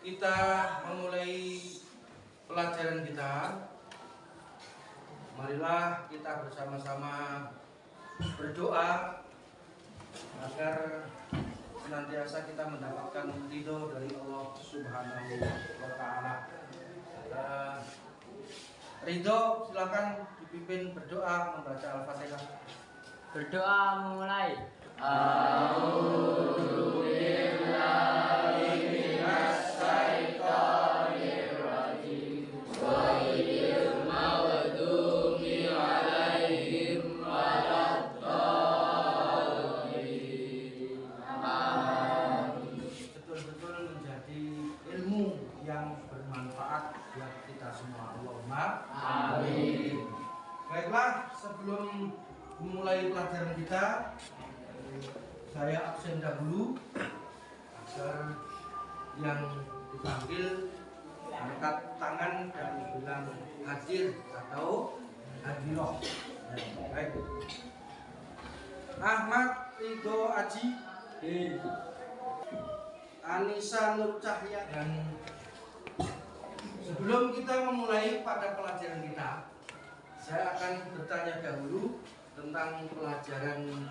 kita memulai pelajaran kita, marilah kita bersama-sama berdoa agar senantiasa kita mendapatkan ridho dari Allah Subhanahu wa Ta'ala. Ridho, silakan dipimpin berdoa membaca Al-Fatihah. Berdoa memulai. Betul-betul menjadi ilmu yang bermanfaat buat kita semua. Allahumma amin. Baiklah, sebelum memulai pelajaran kita, saya absen dahulu agar yang dipanggil angkat tangan dan bilang hadir atau hadiroh. Baik. Ahmad Ridho Aji, Anissa Nur Cahya. Dan sebelum kita memulai pada pelajaran kita, saya akan bertanya dahulu tentang pelajaran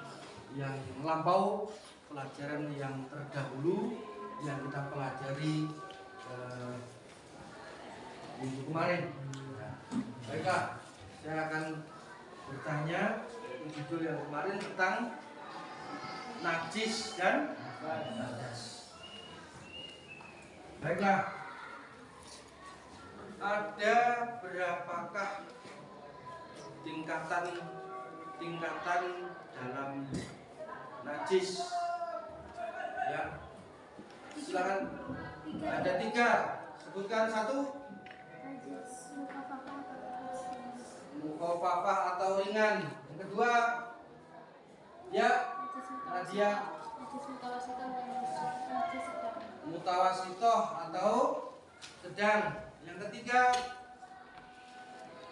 yang melampau, pelajaran yang terdahulu yang kita pelajari minggu kemarin. Baiklah, saya akan bertanya judul yang kemarin tentang najis dan najas. Baiklah, ada berapakah tingkatan dalam najis? Ya, silakan. Ada 3. Sebutkan 1. Mukhafafah atau ringan. Yang kedua, ya, Nadia. Mutawasitoh atau sedang. Yang ketiga,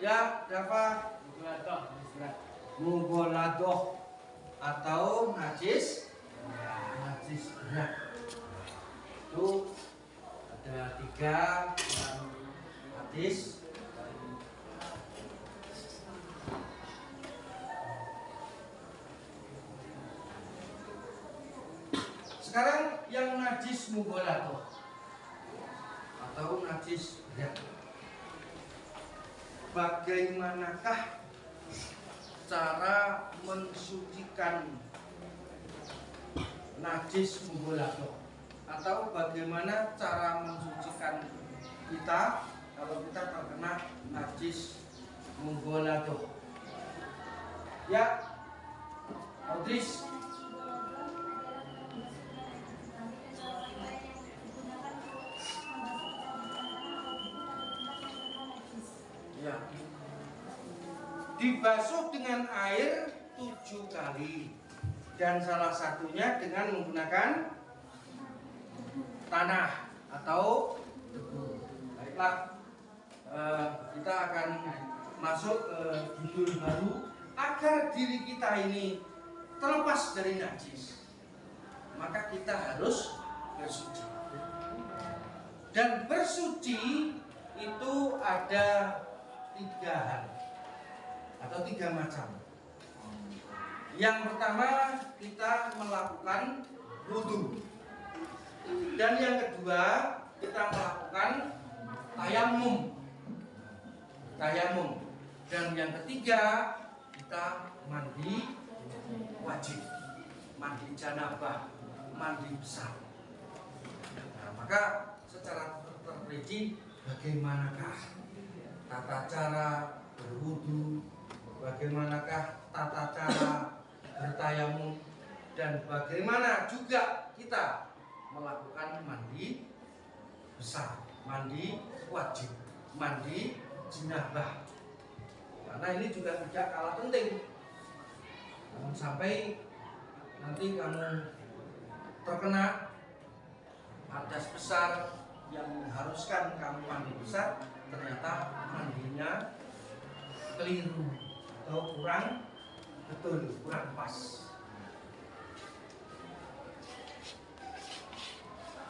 ya, Dafa. Mughaladoh atau najis berat. Itu ada 3 dalam hadis. Sekarang yang najis mughaladoh atau najis berat. Bagaimanakah cara mensucikan najis mughaladoh, atau bagaimana cara mensucikan kita kalau kita terkena najis mughaladoh? Ya, Audris. Ya. Dibasuh dengan air 7 kali, dan salah satunya dengan menggunakan tanah atau debu. Baiklah, kita akan masuk ke judul baru agar diri kita ini terlepas dari najis. Maka kita harus bersuci. Dan bersuci itu ada 3 hal atau 3 macam. Yang pertama, kita melakukan wudu. Dan yang kedua, kita melakukan tayamum. Dan yang ketiga, kita mandi wajib, mandi janabah, mandi besar. Nah, maka secara terperinci, bagaimanakah tata cara berwudu, bagaimanakah tata cara bertayamum, dan bagaimana juga kita melakukan mandi besar, mandi wajib, mandi janabah. Karena ini juga tidak kalah penting. Jangan sampai nanti kamu terkena hadas besar yang mengharuskan kamu mandi besar, ternyata mandinya keliru atau kurang betul, kurang pas.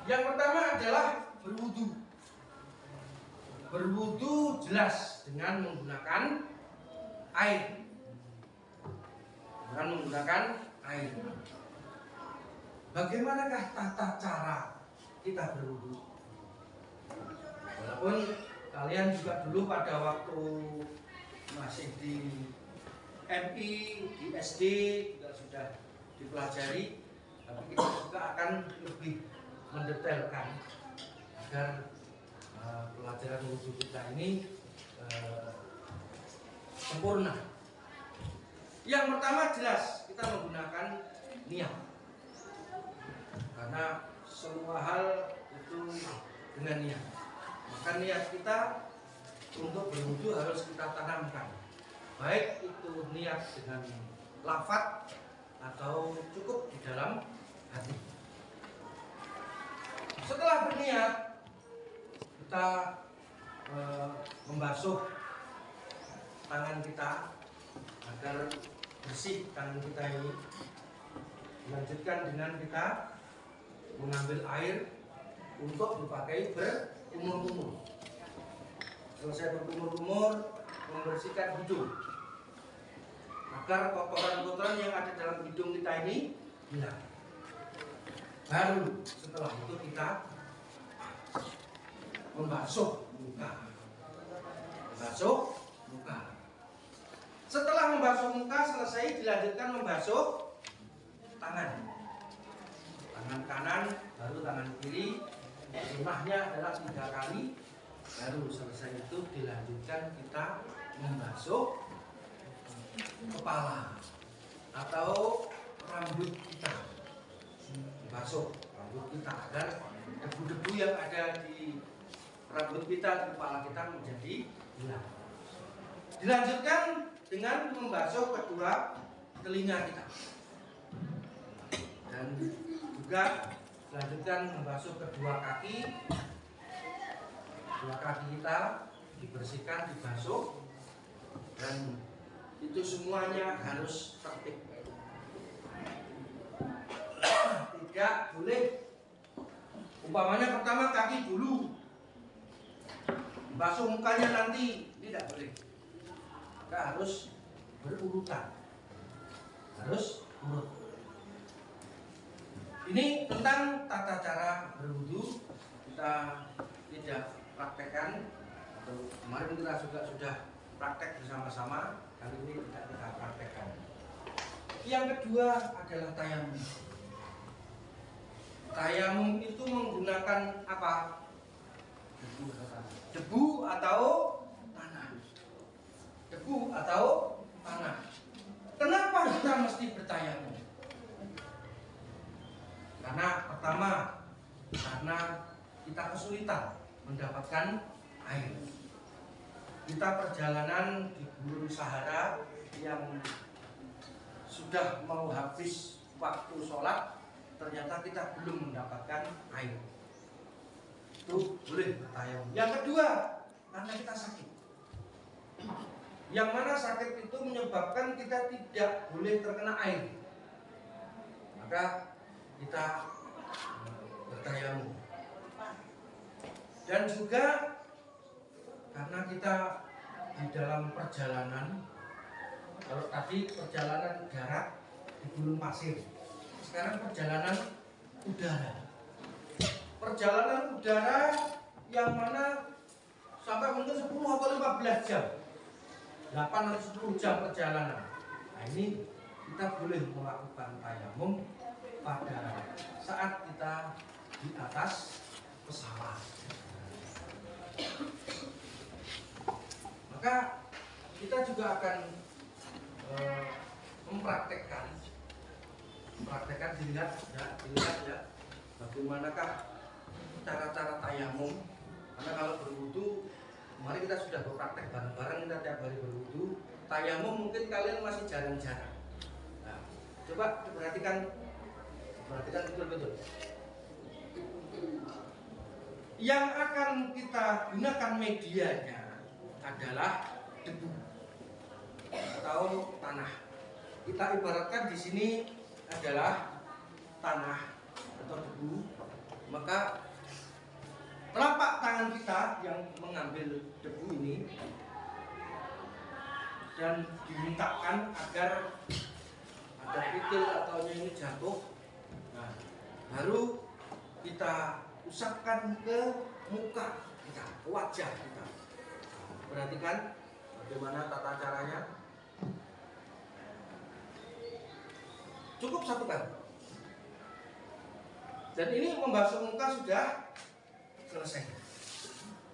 Yang pertama adalah berwudu. Berwudu jelas dengan menggunakan air. Dengan menggunakan air. Bagaimanakah tata cara kita berwudu? Walaupun kalian juga dulu pada waktu masih di MI, di SD juga sudah dipelajari, tapi kita juga akan lebih mendetailkan agar pelajaran wudhu kita ini sempurna. Yang pertama jelas kita menggunakan niat, karena semua hal itu dengan niat. Maka niat kita untuk berwudhu harus kita tanamkan, baik itu niat dengan lafaz atau cukup di dalam hati. Setelah berniat, kita membasuh tangan kita agar bersih tangan kita ini. Dilanjutkan dengan kita mengambil air untuk dipakai berkumur-kumur. Selesai berkumur-kumur, membersihkan hidung agar kotoran-kotoran yang ada dalam hidung kita ini hilang. Baru setelah itu kita membasuh muka. Membasuh muka. Setelah membasuh muka selesai, dilanjutkan membasuh tangan. Tangan kanan, baru tangan kiri. Sunnahnya adalah 3 kali. Baru selesai itu dilanjutkan kita membasuh kepala atau rambut kita. Membasuh rambut kita agar debu-debu yang ada di rambut kita, di kepala kita menjadi hilang. Dilanjutkan dengan membasuh kedua telinga kita. Dan juga dilanjutkan membasuh kedua kaki. Kedua kaki kita dibersihkan, dibasuh, dan itu semuanya harus tertib. Tidak boleh umpamanya pertama kaki dulu, basuh mukanya nanti, tidak boleh. Maka harus berurutan, harus urut. Ini tentang tata cara berwudu. Kita tidak praktekkan, atau kemarin kita juga sudah praktek bersama-sama. Kali ini tidak kita praktekkan. Yang kedua adalah tayamum. Tayamum itu menggunakan apa? Debu atau tanah. Debu atau tanah. Kenapa kita mesti bertayamum? Karena pertama, karena kita kesulitan mendapatkan air. Kita perjalanan di gurun Sahara yang sudah mau habis waktu sholat, ternyata kita belum mendapatkan air. Itu boleh bertayamum. Yang kedua, karena kita sakit. Yang mana sakit itu menyebabkan kita tidak boleh terkena air. Maka kita bertayamum. Dan juga karena kita di dalam perjalanan, kalau tadi perjalanan darat di gurun pasir, sekarang perjalanan udara. Perjalanan udara yang mana sampai mungkin 10 atau 15 jam, 8 atau 10 jam perjalanan. Nah ini kita boleh melakukan tayamum pada saat kita di atas pesawat. Maka kita juga akan mempraktekkan dilihat ya, bagaimanakah cara-cara tayamum. Karena kalau berwudu, kemarin kita sudah berpraktek bareng-bareng, kita tiap hari berwudu. Tayamum mungkin kalian masih jarang-jarang. Nah, coba perhatikan betul-betul. Yang akan kita gunakan medianya adalah debu atau tanah. Kita ibaratkan di sini adalah tanah atau debu. Maka telapak tangan kita yang mengambil debu ini dan dimintakan agar ada kerikil atau ini jatuh. Nah, baru kita usapkan ke muka kita, ke wajah kita. Perhatikan bagaimana tata caranya. Cukup satu kali. Dan ini membasuh muka sudah selesai.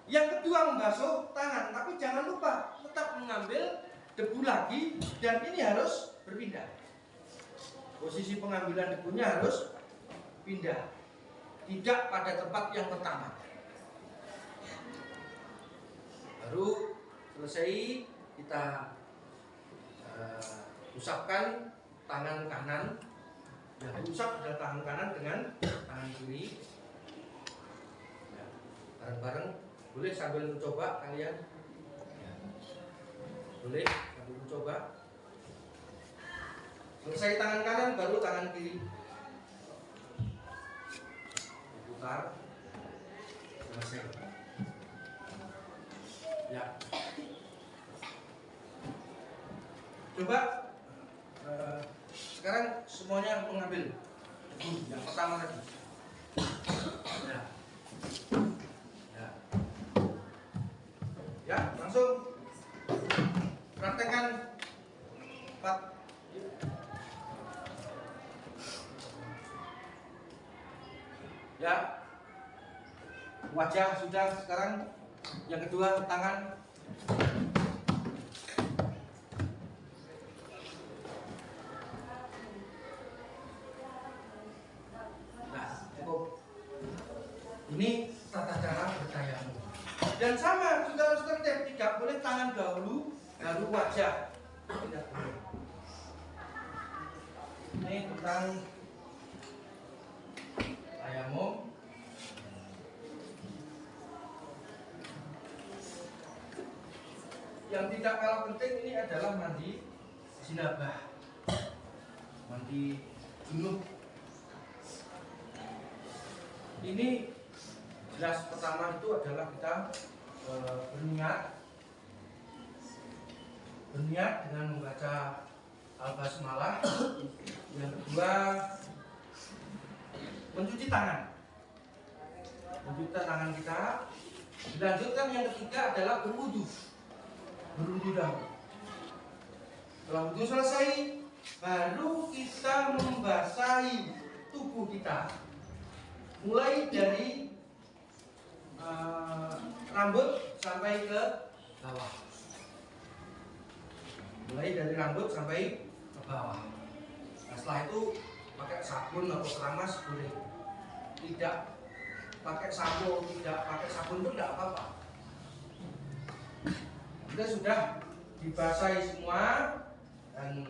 Yang kedua membasuh tangan, tapi jangan lupa tetap mengambil debu lagi dan ini harus berpindah. Posisi pengambilan debunya harus pindah, tidak pada tempat yang pertama. Baru selesai kita usapkan tangan kanan. Yang diusap adalah tangan kanan dengan tangan kiri. Ya, bareng-bareng, boleh sambil mencoba kalian. Ya. Boleh sambil mencoba. Selesai tangan kanan, baru tangan kiri. Putar. Selesai. Ya. Coba sekarang semuanya mengambil yang pertama tadi. Ya. Ya. Ya, langsung praktekkan 4. Ya. Wajah sudah, sekarang yang kedua tangan. Ini tata cara bertayamum. Dan sama juga harus tertib, tidak boleh tangan dahulu baru wajah. Tidak boleh. Ini tentang tayamum. Yang tidak kalah penting ini adalah mandi jinabah, mandi junub. Ini jelas pertama itu adalah kita berniat dengan membaca al-basmalah. Yang kedua mencuci tangan kita. Dilanjutkan yang ketiga adalah berwudu dahulu. Setelah wudu selesai, baru kita membasahi tubuh kita, mulai dari rambut sampai ke bawah. Nah, setelah itu pakai sabun atau keramas boleh. Tidak pakai sampo, tidak pakai sabun pun tidak apa-apa. Kita sudah dibasahi semua dan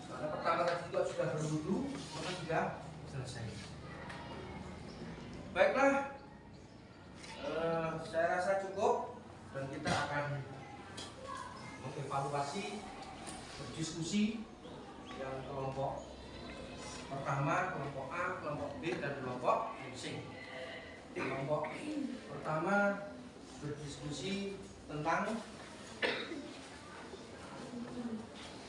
karena pertama tadi juga sudah berwudu, maka sudah selesai. Baiklah, saya rasa cukup dan kita akan mengevaluasi, berdiskusi yang kelompok pertama, kelompok A, kelompok B, dan kelompok C. Kelompok pertama berdiskusi tentang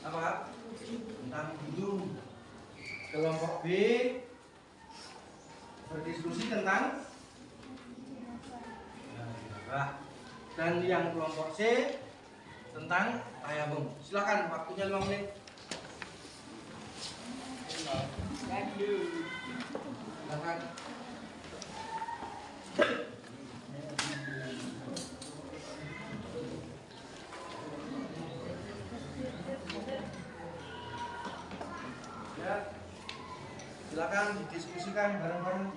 apa? Tentang wudu. Kelompok B berdiskusi tentang dan yang kelompok C tentang tayamum. Silakan, waktunya 5 menit. Silakan. Ya, silakan didiskusikan bareng-bareng.